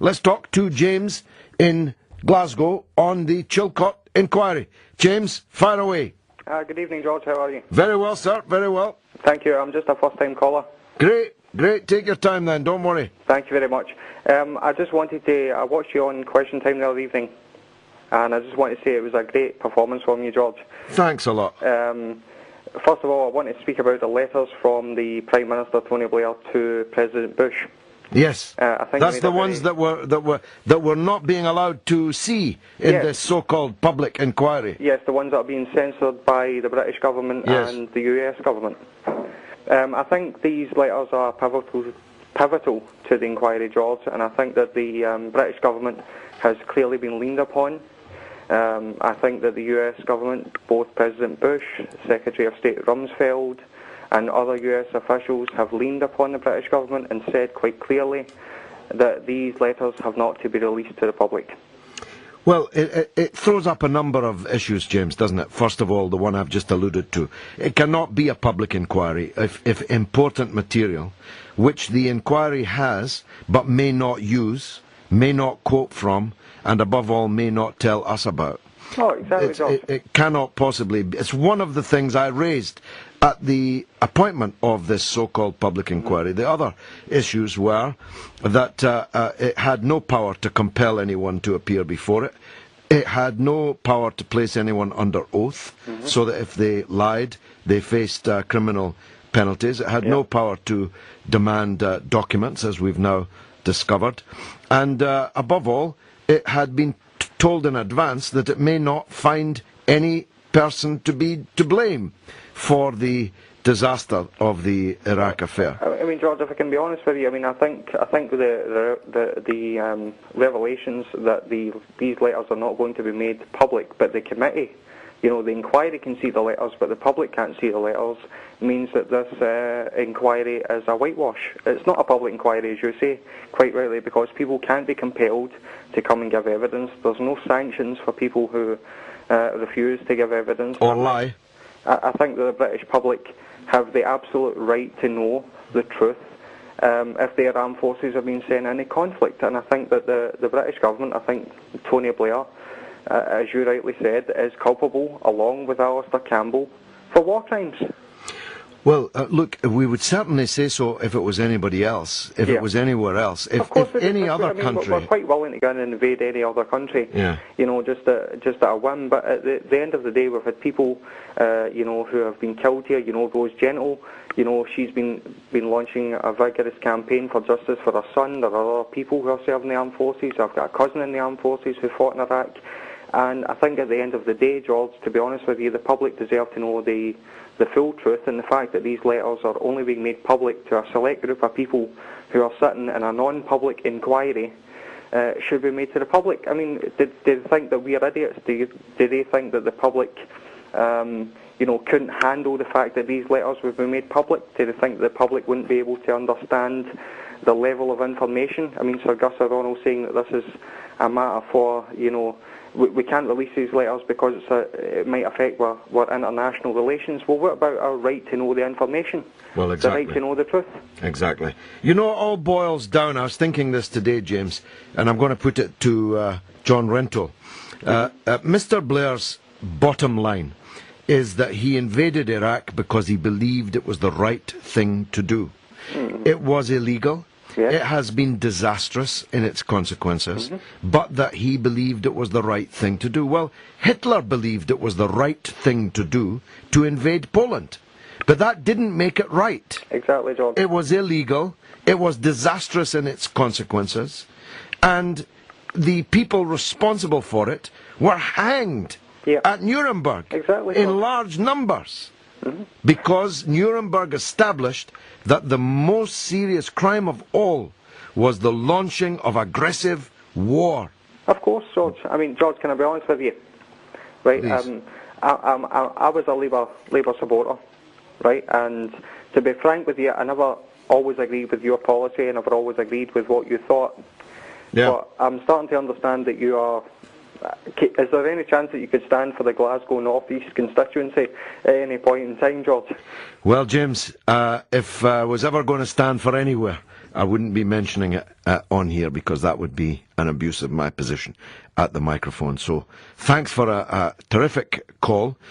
Let's talk to James in Glasgow on the Chilcot inquiry. James, fire away. Good evening, George. How are you? Very well, sir. Very well. Thank you. I'm just a first-time caller. Great. Take your time then. Don't worry. Thank you very much. I just wanted to... I watched you on Question Time the other evening, and I just wanted to say it was a great performance from you, George. Thanks a lot. First of all, I want to speak about the letters from the Prime Minister Tony Blair to President Bush. Yes, I think that's the ones that were not being allowed to see in this so-called public inquiry. Yes, the ones that are being censored by the British government and the US government. I think these letters are pivotal to the inquiry, George, and I think that the British government has clearly been leaned upon. I think that the US government, both President Bush, Secretary of State Rumsfeld, and other US officials have leaned upon the British government and said quite clearly that these letters have not to be released to the public. Well, it throws up a number of issues, James, doesn't it? First of all, the one I've just alluded to. It cannot be a public inquiry if important material, which the inquiry has but may not use, may not quote from, and above all may not tell us about. Oh, exactly. It cannot possibly be. It's one of the things I raised at the appointment of this so-called public inquiry. The other issues were that it had no power to compel anyone to appear before it. It had no power to place anyone under oath, so that if they lied, they faced criminal penalties. It had no power to demand documents, as we've now discovered. And above all, it had been told in advance that it may not find any person to be to blame for the disaster of the Iraq affair. I mean, George, if I can be honest with you, I mean, I think the revelations that these letters are not going to be made public, but the committee, the inquiry can see the letters, but the public can't see the letters, means that this inquiry is a whitewash. It's not a public inquiry, as you say, quite rightly, because people can't be compelled to come and give evidence. There's no sanctions for people who refuse to give evidence. Or lie. I think that the British public have the absolute right to know the truth if their armed forces have been sent into conflict. And I think that the British government, I think Tony Blair, as you rightly said, is culpable, along with Alistair Campbell, for war crimes. Well, look, we would certainly say so if it was anybody else, if it was anywhere else, if any other country. We're quite willing to go in and invade any other country, just at a whim. But at the end of the day, we've had people, who have been killed here. Rose Gentle, she's been launching a vigorous campaign for justice for her son. There are other people who are serving the armed forces. I've got a cousin in the armed forces who fought in Iraq. And I think at the end of the day, George, to be honest with you, the public deserve to know the full truth, and the fact that these letters are only being made public to a select group of people who are sitting in a non-public inquiry should be made to the public. I mean, did they think that we are idiots? Did they think that the public, couldn't handle the fact that these letters would be made public? Did they think the public wouldn't be able to understand the level of information? I mean, Sir Gus O'Donnell saying that this is a matter for, we can't release these letters because it might affect our international relations. Well, what about our right to know the information? Well, exactly. The right to know the truth. Exactly. It all boils down, I was thinking this today, James, and I'm going to put it to John Rentoul. Mr. Blair's bottom line is that he invaded Iraq because he believed it was the right thing to do. It was illegal. Yes. It has been disastrous in its consequences, but that he believed it was the right thing to do. Well, Hitler believed it was the right thing to do to invade Poland, but that didn't make it right. Exactly, John. It was illegal, it was disastrous in its consequences, and the people responsible for it were hanged at Nuremberg in large numbers. Because Nuremberg established that the most serious crime of all was the launching of aggressive war. Of course, George. I mean, George, can I be honest with you? Right. I was a Labour supporter, right? And to be frank with you, I never always agreed with your policy, and never always agreed with what you thought. Yeah. But I'm starting to understand that you are. Is there any chance that you could stand for the Glasgow North East constituency at any point in time, George? Well, James, if I was ever going to stand for anywhere, I wouldn't be mentioning it on here because that would be an abuse of my position at the microphone. So thanks for a terrific call.